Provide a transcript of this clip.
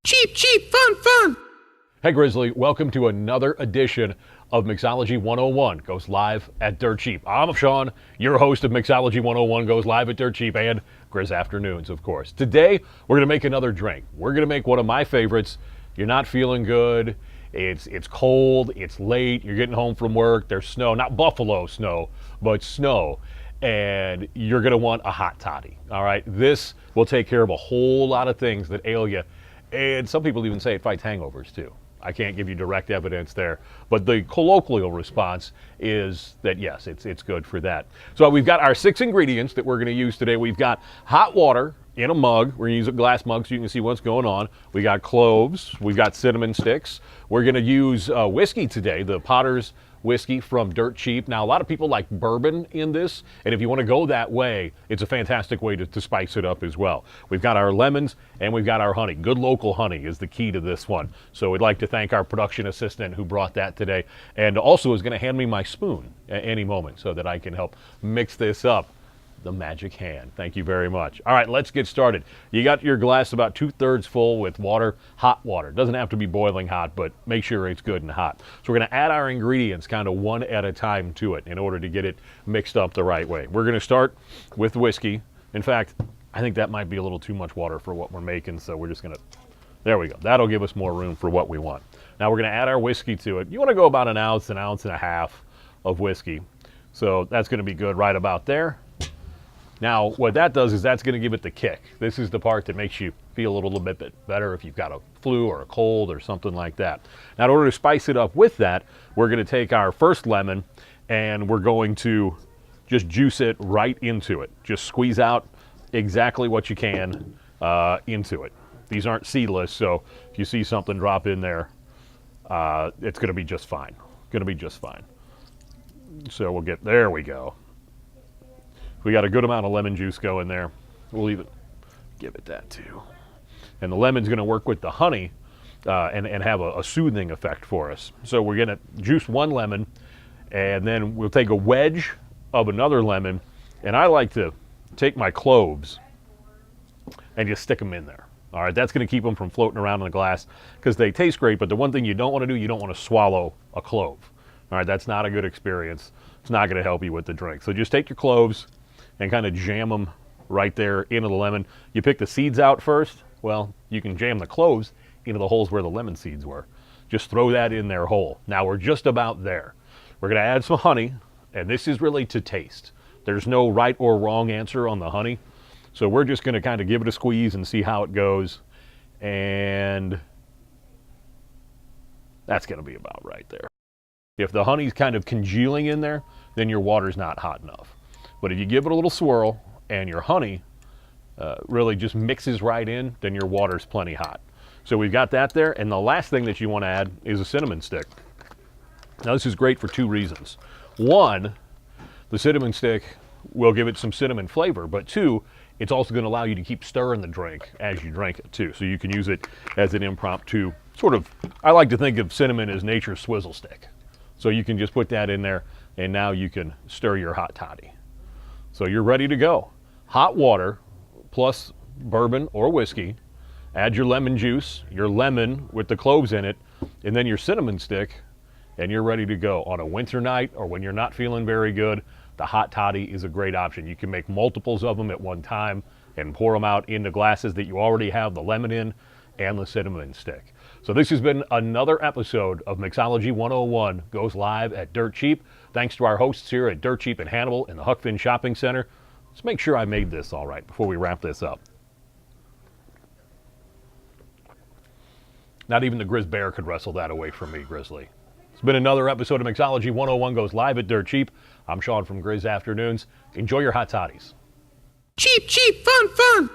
Cheap, cheap, fun, fun. Hey Grizzly, welcome to another edition of Mixology 101 goes live at Dirt Cheap. I'm Sean, your host of Mixology 101 goes live at Dirt Cheap and Grizz Afternoons, of course. Today, we're going to make another drink. We're going to make one of my favorites. You're not feeling good. It's cold. It's late. You're getting home from work. There's snow, not buffalo snow, but snow. And you're going to want a hot toddy. All right. This will take care of a whole lot of things that ail you. And some people even say it fights hangovers too. I can't give you direct evidence there, but the colloquial response is that yes, it's good for that. So we've got our 6 ingredients that we're going to use today. We've got hot water in a mug. We're going to use a glass mug so you can see what's going on. We got cloves. We've got cinnamon sticks. We're going to use whiskey today, the Potter's whiskey from Dirt Cheap. Now, a lot of people like bourbon in this, and if you want to go that way, it's a fantastic way to spice it up as well. We've got our lemons, and we've got our honey. Good local honey is the key to this one. So we'd like to thank our production assistant who brought that today, and also is going to hand me my spoon at any moment so that I can help mix this up. The magic hand. Thank you very much. All right, let's get started. You got your glass about 2/3 full with water, hot water. It doesn't have to be boiling hot, but make sure it's good and hot. So we're going to add our ingredients kind of one at a time to it in order to get it mixed up the right way. We're going to start with whiskey. In fact, I think that might be a little too much water for what we're making, so we're just going to, there we go. That'll give us more room for what we want. Now we're going to add our whiskey to it. You want to go about an ounce and a half of whiskey. So that's going to be good right about there. Now, what that does is that's going to give it the kick. This is the part that makes you feel a little bit better if you've got a flu or a cold or something like that. Now, in order to spice it up with that, we're going to take our first lemon and we're going to just juice it right into it. Just squeeze out exactly what you can into it. These aren't seedless, so if you see something drop in there, it's going to be just fine. Going to be just fine. So we'll get, there we go. We got a good amount of lemon juice going there. We'll even give it that too. And the lemon's going to work with the honey and have a soothing effect for us. So we're going to juice one lemon, and then we'll take a wedge of another lemon, and I like to take my cloves and just stick them in there. All right, that's going to keep them from floating around in the glass because they taste great, but the one thing you don't want to do, you don't want to swallow a clove. All right, that's not a good experience. It's not going to help you with the drink. So just take your cloves and kind of jam them right there into the lemon. You pick the seeds out first. Well, you can jam the cloves into the holes where the lemon seeds were. Just throw that in there whole. Now we're just about there. We're gonna add some honey, and this is really to taste. There's no right or wrong answer on the honey. So we're just gonna kind of give it a squeeze and see how it goes. And that's gonna be about right there. If the honey's kind of congealing in there, then your water's not hot enough. But if you give it a little swirl and your honey really just mixes right in, then your water's plenty hot. So we've got that there. And the last thing that you want to add is a cinnamon stick. Now this is great for 2 reasons. 1, the cinnamon stick will give it some cinnamon flavor, but 2, it's also going to allow you to keep stirring the drink as you drink it too. So you can use it as an impromptu sort of, I like to think of cinnamon as nature's swizzle stick. So you can just put that in there and now you can stir your hot toddy. So you're ready to go. Hot water plus bourbon or whiskey. Add your lemon juice, your lemon with the cloves in it, and then your cinnamon stick, and you're ready to go. On a winter night or when you're not feeling very good, the hot toddy is a great option. You can make multiples of them at one time and pour them out into glasses that you already have the lemon in and the cinnamon stick. So this has been another episode of Mixology 101 goes live at Dirt Cheap. Thanks to our hosts here at Dirt Cheap in Hannibal in the Huck Finn Shopping Center. Let's make sure I made this all right before we wrap this up. Not even the Grizz Bear could wrestle that away from me, Grizzly. It's been another episode of Mixology 101 goes live at Dirt Cheap. I'm Sean from Grizz Afternoons. Enjoy your hot toddies. Cheap, cheap, fun, fun.